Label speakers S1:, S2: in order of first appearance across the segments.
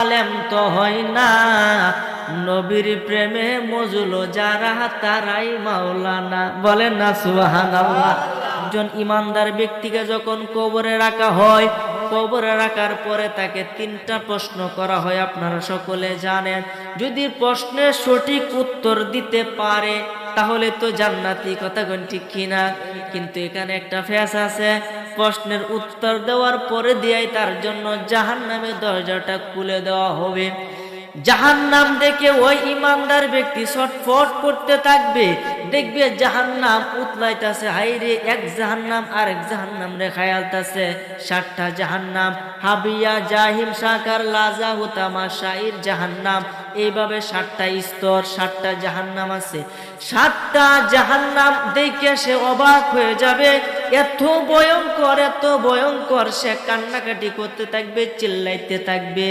S1: আলেম তো হয় না, নবীর প্রেমে মজুলো যারা তারাই মাওলানা। বলেন না সুবহানাল্লাহ। একজন ইমানদার ব্যক্তিকে যখন কবরে রাখা হয়, কবরে রাখার পরে তাকে তিনটা প্রশ্ন করা হয়, আপনারা সকলে জানেন। যদি প্রশ্নের সঠিক উত্তর দিতে পারে তাহলে তো জান্নাতি, কথা কোন ঠিক কিনা? কিন্তু এখানে একটা ফেস আছে, প্রশ্নের উত্তর দেওয়ার পরে দিয়েই তার জন্য জাহান্নামের দরজাটা খুলে দেওয়া হবে। জাহান্নাম দেখে ওই ইমানদার ব্যক্তি ছটফট করতে থাকবে, দেখবে জাহান্নাম উতলাইতাছে, হাইরে এক জাহান্নাম আরেক জাহান্নাম রে খায়ালতাছে। 7টা জাহান্নাম, হাবিয়া, জাহিম, সাকার, লাজা, হুতামা, শাইর জাহান্নাম, এইভাবে 7টা স্তর, 7টা জাহান্নাম আছে। 7টা জাহান্নাম দেখে সে অবাক হয়ে যাবে, এত ভয়ঙ্কর, এত ভয়ঙ্কর। সে কান্নাকাটি করতে থাকবে, চিল্লাইতে থাকবে।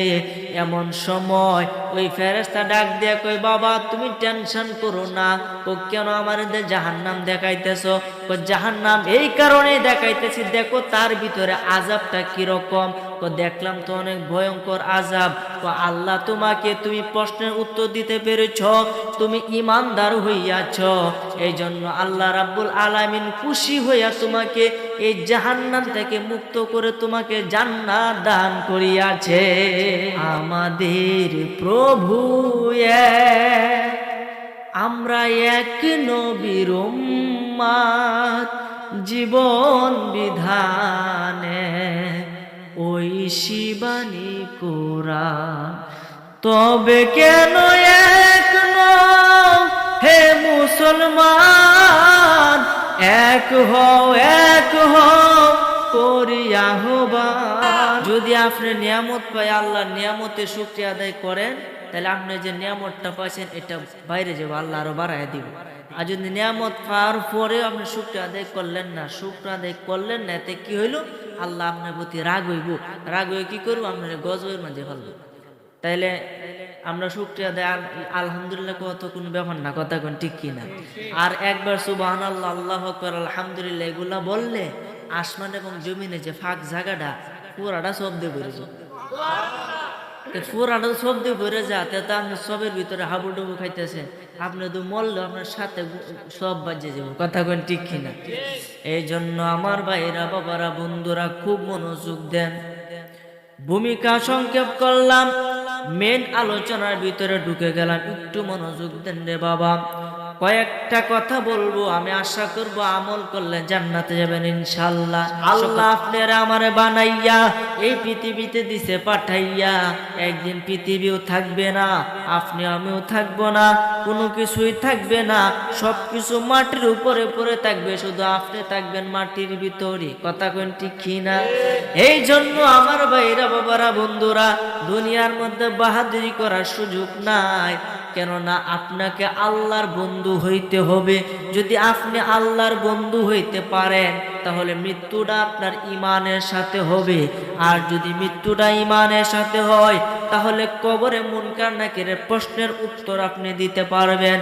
S1: এমন সময় ওই ফেরেশতা ডাক দিয়ে কই, বাবা তুমি টেনশন করো না। ও কেন আমার জাহান্নাম দেখাইতেছো? ও জাহান্নাম এই কারণে দেখাইতেছি, দেখো তার ভিতরে আযাবটা কিরকম। ও দেখলাম তো অনেক ভয়ঙ্কর আযাব। ও আল্লাহ তোমাকে, তুমি প্রশ্নের উত্তর দিতে পেরেছ, তুমি ইমানদার হইয়াছ, এই জন্য আল্লাহ রাব্বুল আলামিন খুশি হইয়া তোমাকে এই জাহান্নাম থেকে মুক্ত করে তোমাকে জান্নাত দান করিয়াছে। আমাদের প্রভু এক, আমরা এক নবীর উম্মত, জীবন বিধানে ওই শিবানী কোরআন। তবে কেন এক নও হে মুসলমান, এক হও, এক হও করিয়া আহ্বান। যদি আপনি নিয়ামত পাই, আল্লাহর নিয়ামতে শুকরিয়া আদায় করেন, তাহলে আপনি যে নিয়ামতটা পাইছেন এটা বাইরে যাবো, আল্লাহ আরো বাড়ায় দিব। আর যদি নিয়ামত পাওয়ার পরেও আপনি শুকরিয়া আদায় করলেন না, শুকরিয়া আদায় করলেন না, এতে কি হইল? আল্লাহ আপনার প্রতি রাগ হইব। রাগ হয়ে কি করবো? আপনার গজবের মাঝে ফেলবো। তাইলে আমরা শুকরিয়া দেয় আলহামদুলিল্লাহ কত কোনো ব্যাপার না, কথা কোন ঠিক কিনা? আর একবার সুবহানাল্লাহ, আল্লাহু আকবার, আলহামদুলিল্লাহ এগুলা বললে আসমান এবং জমিনে যে ফাঁক জায়গাটা পুরাটা শব্দে ভরে যায়। পুরাটা শব্দে ভরে যাতে তা আপনি সবের ভিতরে হাবুডুবু খাইতেছেন, আপনি তো মরলেও আপনার সাথে সব বাজে যাবো, কথা কোন ঠিক কিনা? এই জন্য আমার ভাইরা, বাবারা, বন্ধুরা খুব মনোযোগ দেন। ভূমিকা সংক্ষেপ করলাম, মেন আলোচনার ভিতরে ঢুকে গেলাম, একটু মনোযোগ দেন রে বাবা। কয়েকটা কথা বলবো, আমি আশা করব আমল করলে জান্নাতে যাবেন ইনশাআল্লাহ। আল্লাহ আপনারা আমারে বানাইয়া এই পৃথিবীতে দিছে পাঠাইয়া, একদিন পৃথিবীও থাকবে না, আপনি আমিও থাকবো না, কোনো কিছুই থাকবে না, সবকিছু মাটির উপরে পড়ে থাকবে, শুধু আপনি থাকবেন মাটির ভিতরে, কথা কোন ঠিক কিনা? এই জন্য আমার ভাইরা, বাবারা, বন্ধুরা, দুনিয়ার মধ্যে বাহাদুরি করার সুযোগ নাই। কেননা আপনাকে আল্লাহর বন্ধু হইতে হবে। যদি আপনি আল্লাহর বন্ধু হইতে পারেন তাহলে মৃত্যুটা আপনার ঈমানের সাথে হবে। আর যদি মৃত্যুটা ঈমানের সাথে হয় তাহলে কবরে মুনকার নাকিরের প্রশ্নের উত্তর আপনি দিতে পারবেন।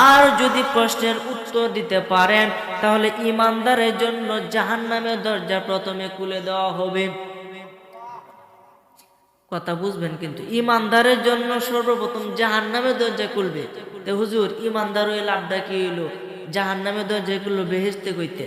S1: আর যদি প্রশ্নের উত্তর দিতে পারেন তাহলে ঈমানদারের জন্য জাহান্নামের দরজা প্রথমে খুলে দেওয়া হবে। কথা বুঝবেন কিন্তু, ইমানদারের জন্য সর্বপ্রথম জাহান্নামের দরজা খুলবে। তো হুজুর ইমানদার হয়ে লাভটা কি হইলো? জাহান্নামের দরজা খুললো বেহেশতে কইতে।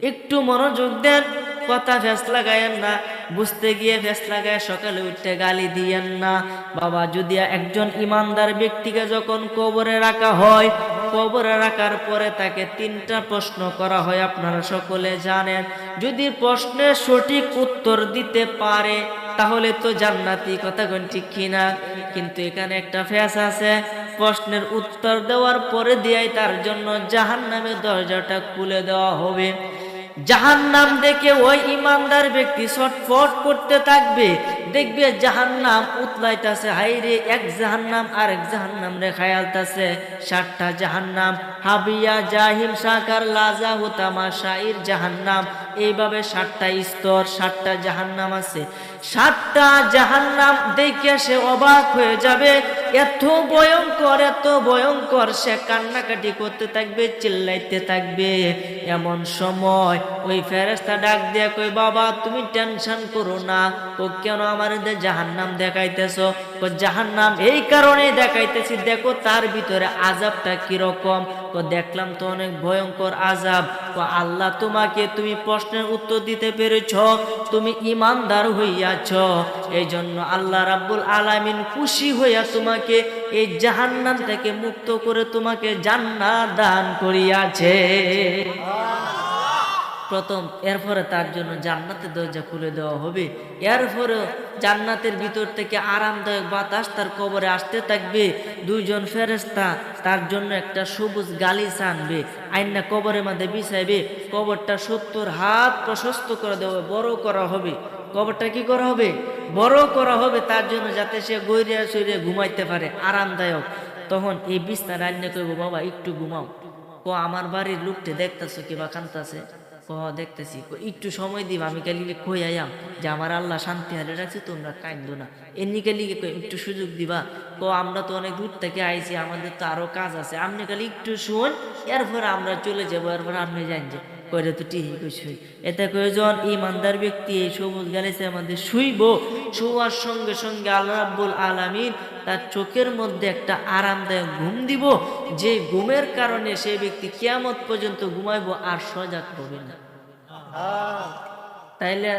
S1: একটু মনোযোগ দেন, কথা ফেস লাগায়েন না, বুঝতে গিয়ে ফেস লাগায় সকালে উঠতে গালি দিয়েন না। বাবা, যদি একজন ইমানদার ব্যক্তিকে যখন কবরে রাখা হয়, কবরে রাখার পরে তাকে তিনটা প্রশ্ন করা হয়, আপনারা সকলে জানেন। যদি প্রশ্নের সঠিক উত্তর দিতে পারে তাহলে তো জান্নাতি, কথা কোন ঠিক কিনা? কিন্তু এখানে একটা ফেস আছে, প্রশ্নের উত্তর দেওয়ার পরে দিয়েই তার জন্য জাহান্নামের দরজাটা খুলে দেওয়া হবে। জাহান্নাম দেখে ওই ইমানদার ব্যক্তি ছটফট করতে থাকবে, দেখবে জাহান্নাম উতলাইতাছে, হাইরে এক জাহান্নাম আরেক জাহান্নাম রে খায়ালতাছে। 7টা জাহান্নাম, হাবিয়া, জাহিম, সাকার, লাজা, হুতামা, শাইর জাহান্নাম, এইভাবে 7টা স্তর, 7টা জাহান্নাম আছে। 7টা জাহান্নাম দেখে সে অবাক হয়ে যাবে, এত ভয়ঙ্কর, এত ভয়ঙ্কর। সে কান্নাকাটি করতে থাকবে, চিল্লাইতে থাকবে। এমন সময় ওই ফেরেশতা ডাক দিয়া কই বাবা তুমি টেনশন করো না। ও কেন আমাদের জাহান্নাম দেখাইতেছো? ও জাহান্নাম এই কারণে দেখাইতেছি, দেখো তার ভিতরে আযাবটা কিরকম। ও দেখলাম তো অনেক ভয়ঙ্কর আযাব। ও আল্লাহ তোমাকে, তুমি প্রশ্নের উত্তর দিতে পেরেছ, তুমি ঈমানদার হইয়াছ, এই জন্য আল্লাহ রাব্বুল আলামিন খুশি হইয়া তোমাকে এই জাহান্নাম থেকে মুক্ত করে তোমাকে জান্নাত দান করিয়াছে। প্রথম এরপরে তার জন্য জান্নাতের দরজা খুলে দেওয়া হবে। এরপরে জান্নাতের ভিতর থেকে আরামদায়ক বাতাস তার কবরে আসতে থাকবে। দুইজন ফেরেশতা তার জন্য একটা সবুজ গালিচা আনবে, আইনা কবরের মধ্যে বিছাইবে। কবরটা 70 হাত প্রশস্ত করে দেওয়া, বড় করা হবে। কবরটা কি করা হবে? বড় করা হবে তার জন্য, যাতে সে গৈরিয়া সইরে ঘুমাইতে পারে আরামদায়ক। তখন এই বিছানা আইনা কইব বাবা একটু ঘুমাও। আমার বাড়ির লোকটা দেখতেছো কিবা কান্তাছে? দেখতেছি। একটু সময় দিব, আমি কালি কই আয়াম যে আমার আল্লাহ শান্তি হারে রাখছে, তোমরা কান্দো না, এমনি কালি একটু সুযোগ দিবা। আমরা তো অনেক দূর থেকে আইছি, আমাদের তো আরো কাজ আছে, আপনি খালি একটু শুন, এরপর আমরা চলে যাবো, এরপর আপনি জান যে কইলে তো ঠিক কইছই। এতে কয়জন ইমানদার ব্যক্তি এই সবুজ গালিচার মধ্যে শুইব, শোয়ার সঙ্গে সঙ্গে আল্লাহ রাব্বুল আলামিন তার চোখের মধ্যে একটা আরামদায়ক ঘুম দিব, যে ঘুমের কারণে সেই ব্যক্তি কিয়ামত পর্যন্ত ঘুমাইবো আর সজাগ হবে না। তাইলে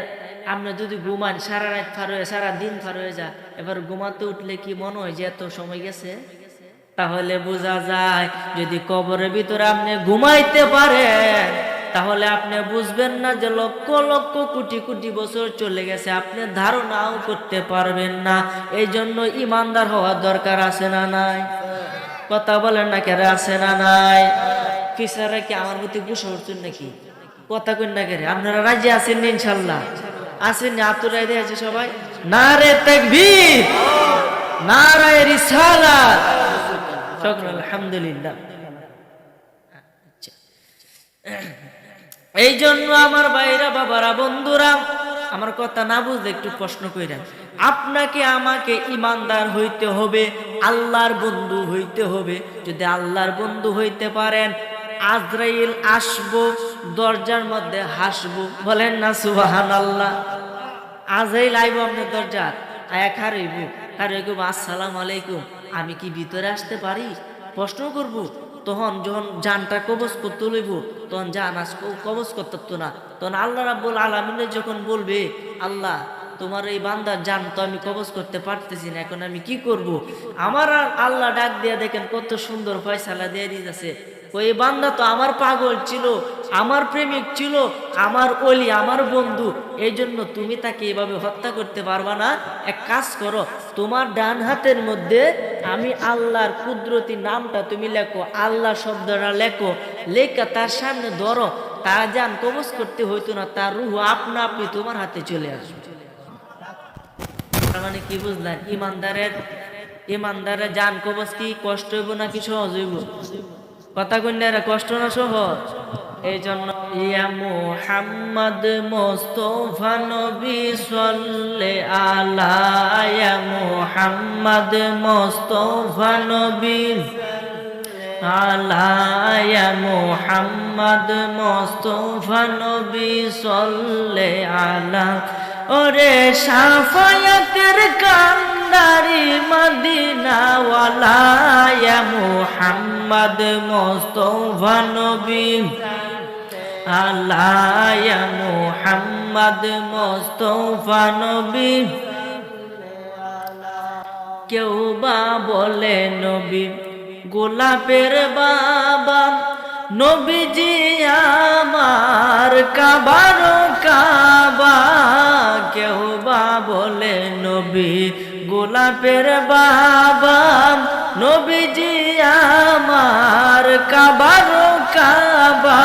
S1: আমরা যদি ঘুমান, সারা রাত পার হয়ে সারা দিন পার হয়ে যা, এবার ঘুমাতে উঠলে কি মনে হয় যে এত সময় গেছে? তাহলে বোঝা যায় যদি কবরের ভিতরে আপনি ঘুমাইতে পারেন, তাহলে আপনি বুঝবেন না যে লক্ষ লক্ষ কোটি কোটি বছর চলে গেছে, আপনি ধারণাও করতে পারবেন না। এই জন্য ইমানদার হওয়ার দরকার আছে না নাই? কথা বলেন না, কেরে আছে না নাই? ফিসাররা কি আমার প্রতি গুসা উঠছেন নাকি? কথা কই না কেরে? আপনারা রাজি আছেন না? ইনশাল্লাহ আছেন না? আতুরাই দিয়েছে সবাই। নারে তাকবীর, নারে রিসালাত, সকল আলহামদুলিল্লাহ। এই জন্য আমার ভাইরা, বাবারা, বন্ধুরা, আমার কথা না বুঝলে একটু প্রশ্ন কইরা। আপনাকে আমাকে ইমানদার হইতে হবে, আল্লাহর বন্ধু হইতে হবে। যদি আল্লাহর বন্ধু হইতে পারেন, আজরাইল আসবো, দরজার মধ্যে হাসবো, বলেন না সুবহানাল্লাহ। আজরাইল আইব আপনার দরজা, আয়া খারইব, খারইব আসসালামু আলাইকুম, আমি কি ভিতরে আসতে পারি? প্রশ্ন করব। তখন যখন জানটা কবজ করতে লইব, তখন জান কবজ করতে না। তখন আল্লাহ রাব্বুল আলামিন যখন বলবে, আল্লাহ তোমার এই বান্দার জান তো আমি কবজ করতে পারতেছি না, এখন আমি কি করব? আমার আল্লাহ ডাক দিয়া দেখেন কত সুন্দর ফয়সালা দিয়ে দিতেছে। ওই বান্দা তো আমার পাগল ছিল, আমার প্রেমিক ছিল, আমার ওলি, আমার বন্ধু, এই জন্য তুমি তাকে এভাবে হত্যা করতে পারবা না। এক কাজ করো, তোমার ডান হাতের মধ্যে আমি আল্লাহর কুদরতি নামটা তুমি লেখো, আল্লাহ শব্দটা লেখো, লেখা তার সামনে ধরো, তার জান কবজ করতে হইতো না, তার রূহ আপনা আপনি তোমার হাতে চলে আসবে। মানে কি বুঝলেন? ইমানদারের জান কবজ কি কষ্ট হইব নাকি সহজ হইব? কথা কন্যারা কষ্ট না সহজ? এই জন্য ইয়া মুহাম্মদ মুস্তাফা নবী সাল্লাল্লাহু আলা, ইয়া মুহাম্মদ মুস্তাফা নবী আলা, ইয়া মুহাম্মদ মুস্তাফা নবী সাল্লাল্লাহু আলা। ওরে শাফায়াতের কান্দারি মদিনা ওয়ালা, ইয়া মুহাম্মদ মুস্তাফা নবী আলা, ইয়া মুহাম্মদ মুস্তাফা নবী। কেউ বা বলে নবী গোলাপের বাবা, নবীজি আমার কাবার কাবা। কেউ বা বলে নবী গোলাপের বাবা, নবীজি আমার কাবার কাবা।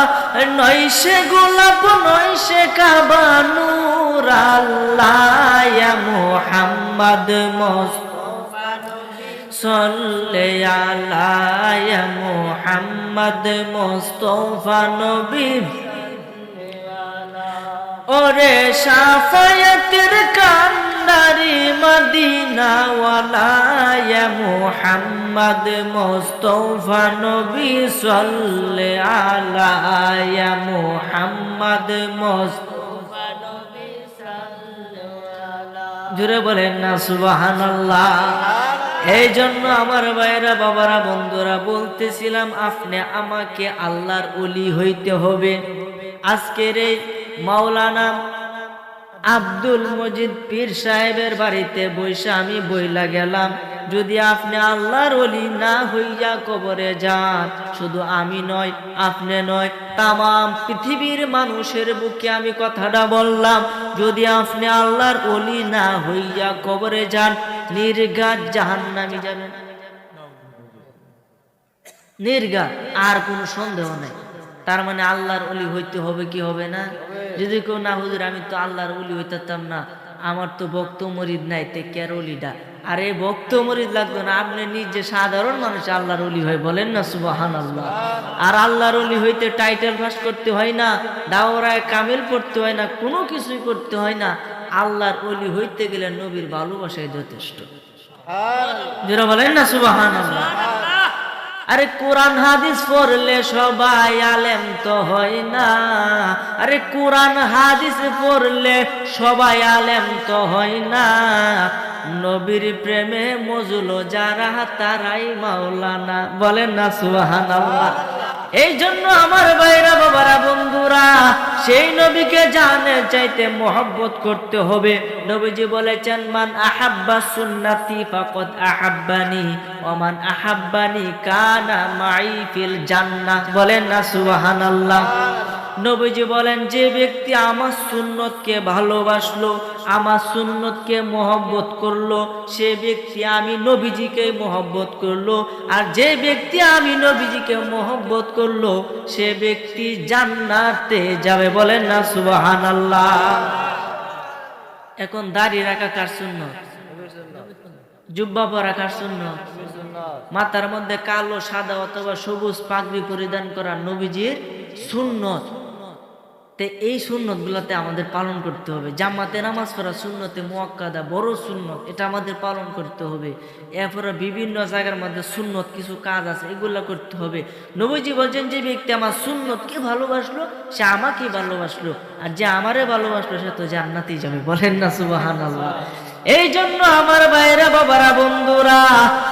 S1: নয় সে গোলাপ নয় সে কাবা, নূর আল্লাহ, ইয়া মুহাম্মদ মুস্তাফা সাল্লাল্লাহু আলা, ইয়া মুহাম্মদ মুস্তাফা নবী। ওরে শাফায়াতের কান ভান্ডারি মদিনা ওয়ালা ইয়া মুহাম্মদ মুস্তাফা নবী সাল্লাল্লাহু আলা ইয়া মুহাম্মদ মুস্তাফা নবী সাল্লাল্লাহু আলা। জোরে বলেন না সুবহানাল্লাহ। এই জন্য আমার ভাইরা, বাবারা, বন্ধুরা, বলতেছিলাম আপনি আমাকে আল্লাহর ওলি হইতে হবে। আজকের এই মাওলানা আব্দুল মজিদ পীর সাহেবের বাড়িতে বৈশা আমি বইলা গেলাম, যদি আপনি আল্লাহর ওলি না হইয়া কবরে যান, শুধু আমি নয়, আপনি নয়, তামাম পৃথিবীর মানুষের বুকে আমি কথাটা বললাম, যদি আপনি আল্লাহর ওলি না হইয়া কবরে যান, নির্ঘাত জাহান্নামে যাবেন। নির্ঘাত, আর কোনো সন্দেহ নাই। তার মানে আল্লাহর ওলি হইতে হবে কি হবে না? যদি কেউ না, হুজুর আমি তো আল্লাহর ওলি হইতাম না, আমার তো ভক্ত মরিদ নাই, তে কের ওলিটা? আরে ভক্ত মরিদ লাগবে না, আপনি নিজে সাধারণ মানুষ আল্লাহর ওলি হয়, বলেন না সুবহানাল্লাহ। আর আল্লাহর ওলি হইতে টাইটেল পাস করতে হয় না, দাওরায় কামিল পড়তে হয় না, কোনো কিছুই করতে হয় না। আল্লাহর ওলি হইতে গেলে নবীর ভালোবাসাই যথেষ্ট। যারা বলেন না সুবহানাল্লাহ। আরে কোরআন হাদিস পড়লে সবাই আলেম তো হয় না। আরে কোরআন হাদিস পড়লে সবাই আলেম তো হয় না। নবীর প্রেমে মজলো যারা তারাই মাওলানা, বলেন না সুবহানাল্লাহ। এই জন্য আমার ভাইরা, বাবারা, বন্ধুরা, সেই নবীকে জানের চাইতে মহব্বত করতে হবে। নবীজি বলেছেন, মান আহাব্বা সুন্নতি ফাকাদ আহাব্বানি ওয়া মান আহাব্বানি কানা মাই ফিল জান্নাহ, বলেন না সুবহানাল্লাহ। নবীজি বলেন, যে ব্যক্তি আমার সুন্নতকে ভালোবাসলো, আমার সুন্নতকে মহব্বত করলো, সে ব্যক্তি আমি নবীজিকে মহব্বত করলো। আর যে ব্যক্তি আমি নবীজিকে মহব্বত করলো, সে ব্যক্তি জান্নাতে যাবে, বলেন না সুবহানাল্লাহ। এখন দাড়ি রাখা কার সুন্নত? জুব্বা পরা কার সুন্নত? মাথার মধ্যে কালো, সাদা অথবা সবুজ পাগড়ি পরিধান করা নবীজির সুন্নত। এই সুন্নত গুলাতে আমাদের পালন করতে হবে। জামাতে নামাজ পড়া সুন্নতে মুআক্কাদা, বড় সুন্নত, এটা আমাদের পালন করতে হবে। এরপরে বিভিন্ন জায়গার মধ্যে সুন্নত কিছু কাজ আছে, এগুলা করতে হবে। নবীজি বলছেন, যে ব্যক্তি আমার সুন্নতকে ভালোবাসলো, সে আমাকে ভালোবাসলো, আর যে আমারে ভালোবাসলো সে তো জান্নাতেই যাবে, বলেন না সুবহানাল্লাহ। এই জন্য আমার ভাইরা, বাবারা, বন্ধুরা,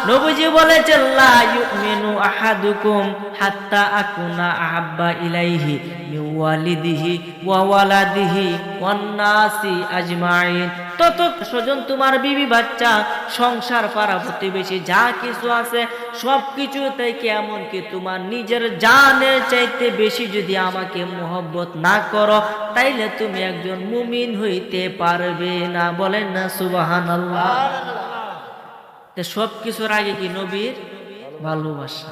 S1: নবীজি বলেছেন, লা ইউমিনু আহাদুকুম হাত্তা আকুনা আহাব্বা ইলাইহি মিন ওয়ালিদিহি ওয়া ওয়ালাদিহি ওয়ান নাসি আজমাইন। ততক্ষণ তোমার বিবি বাচ্চা, সংসার, পাড়া প্রতিবেশী যা কিছু আছে সব কিছু থেকে, এমনকি তোমার নিজের জানের চাইতে বেশি যদি আমাকে মহব্বত না করো, তাইলে তুমি একজন মুমিন হইতে পারবে না, বলেন না সুবহানাল্লাহ। সব কিছুর আগে কি? নবীর ভালোবাসা।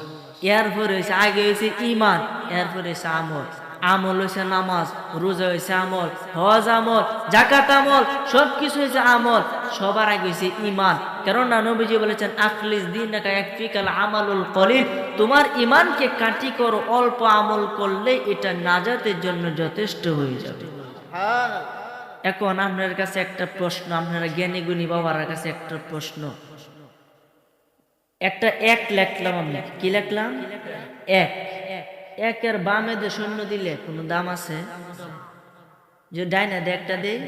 S1: এরপরে হয়েছে, আগে হয়েছে ইমান, এরপরে হয়েছে আমল। আমল হয়েছে নামাজ, রোজা হয়েছে আমল, হজ আমল, যাকাত আমল, সবকিছু হয়েছে আমল। সবার আগে হয়েছে ইমান। কেননা নবীজি বলেছেন, আখলিস দীনাকা ইয়াকফিকাল আমালুল কলিল, তোমার ইমানকে কাটি করো, অল্প আমল করলে এটা নাজাতের জন্য যথেষ্ট হয়ে যাবে। এখন আপনার কাছে একটা প্রশ্ন, আপনারা জ্ঞানী গুণী বাবার কাছে একটা প্রশ্ন। একটা এক লিখলাম, আমি কি লিখলাম? এক। একের বামে দিয়ে শূন্য দিলে কোনো দাম আছে? যে ডাইনা দিয়ে একটা দেই,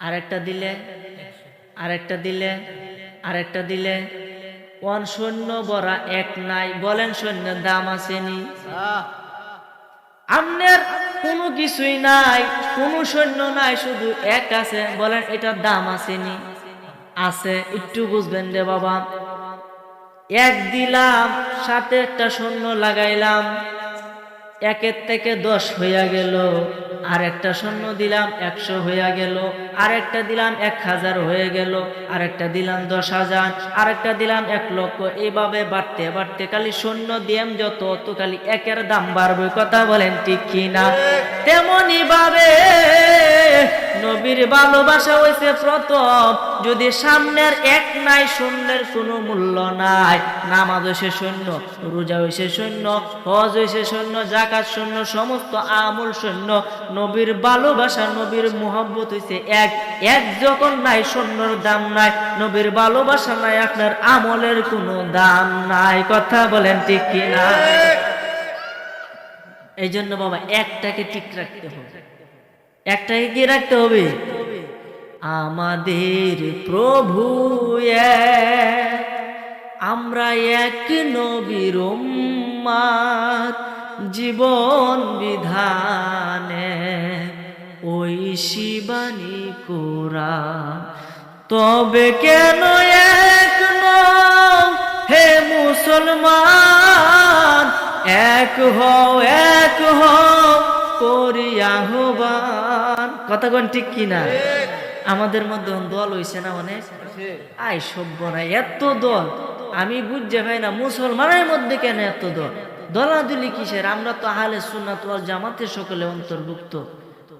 S1: আরেকটা দিলে, আরেকটা দিলে, আরেকটা দিলে, কোন শূন্য বড়া এক নাই, বলেন শূন্যের দাম আসেনি? আপনার কোনো কিছুই নাই, কোনো সৈন্য নাই, শুধু এক আছে, বলেন এটার দাম আসেনি? আছে। একটু বুঝবেন রে বাবা। এক দিলাম, সাথে একটা শূন্য লাগাইলাম, একের থেকে 10 হইয়া গেল। আর একটা শূন্য দিলাম, 100 হইয়া গেল। আরেকটা দিলাম 1000 হয়ে গেল। আরেকটা দিলাম 10,000, আরেকটা দিলাম 1 লক্ষ। এইভাবে বাড়তে বাড়তে খালি শূন্য দিয়াম যত, তো খালি একের দাম বাড়বে। কথা বলেন ঠিক কিনা? তেমনি ভাবে নবীর ভালোবাসা হইছে প্রথম। যদি সামনের এক নাই, শূন্যের কোনো মূল্য নাই। নামাজ হইছে শূন্য, রোজা হইছে শূন্য, হজ হইছে শূন্য, যাকাত শূন্য, সমস্ত আমল শূন্য। নবীর ভালোবাসা, নবীর মুহাব্বত হইছে এক। এক যখন নাই, শূন্যর দাম নাই। নবীর ভালোবাসা নাই, আপনার আমলের কোনো দাম নাই। কথা বলেন ঠিক কিনা? এই জন্য বাবা একটাকে ঠিক রাখতে হবে। একটাকে কি রাখতে হবে? আমাদের প্রভু এক, আমরা এক নবীর উম্মত, জীবন বিধানে ওই শিবানী কোরআন। তবে কেন এক নও হে মুসলমান, এক হও করি আহ্বান। কথা কোন ঠিক কিনা? আমাদের মধ্যে দল হইছে না অনেক। আই সভ্য না, এত দল আমি বুঝতে পাই না, মুসলমানের মধ্যে কেন এত দল? দলাদলি কিসের? আমরা তো আহলে সুন্নাত ওয়াল জামাতের সকলে অন্তর্ভুক্ত।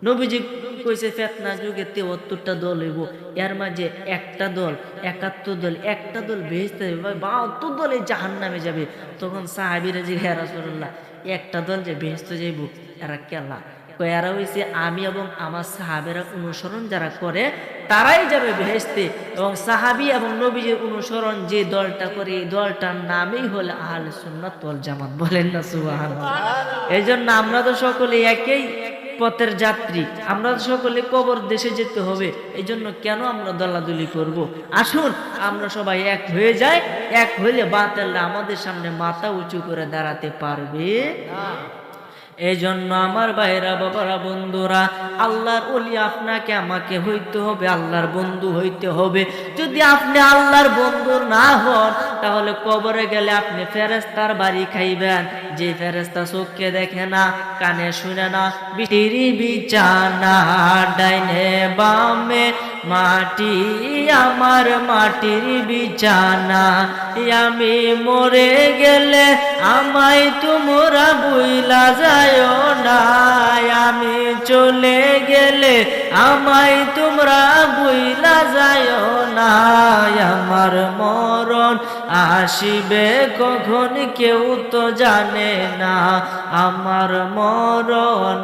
S1: নবীজি কইছে ফিতনা যুগে ৭৩টা দল হইব, এর মাঝে একটা দল ৭১ দল, একটা দল বেহেশতে যাবে, ৭২ দলে জাহান্নামে যাবে। তখন সাহাবীরা যে হে রাসূলুল্লাহ, একটা দল যে বেহেশতে যাইব, এরা কেলা? এরা হইছে আমি এবং আমার সাহাবেরা অনুসরণ যারা করে তারাই যাবে বেহেশতে। এবং সাহাবী এবং নবীজির অনুসরণ যে দলটা করে, এই দলটার নামই হলো আহলে সুন্নাত ওয়াল জামাত। বলেন না সুবহানাল্লাহ? এই জন্য আমরা তো সকলে একই পথের যাত্রী, আমরা তো সকলে কবর দেশে যেতে হবে। এই জন্য কেন আমরা দলাদলি করব? আসুন আমরা সবাই এক হয়ে যাই। এক হইলে বাতিলরা আমাদের সামনে মাথা উঁচু করে দাঁড়াতে পারবে না। এই জন্য আমার ভাইরা, বাবারা, বন্ধুরা, আল্লাহর ওলি আপনাকে আমাকে হইতে হবে, আল্লাহর বন্ধু হইতে হবে। যদি আপনি আল্লাহর বন্ধু না হন, তাহলে কবরে গেলে আপনি ফেরেশতার বাড়ি খাইবেন। যে ফেরেশতা চোখে দেখে না, কানে শুনে না, বিটির বিছানা ডাইনে বামে মাটি, আমার মাটির বিছানা। আমি মরে গেলে আমায় তোমরা ভুইলা যায়ও না, আমি চলে গেলে আমায় তোমরা ভুইলা যায়ও না। আমার মরণ আসিবে কখন কেউ তো জানে না, আমার মরণ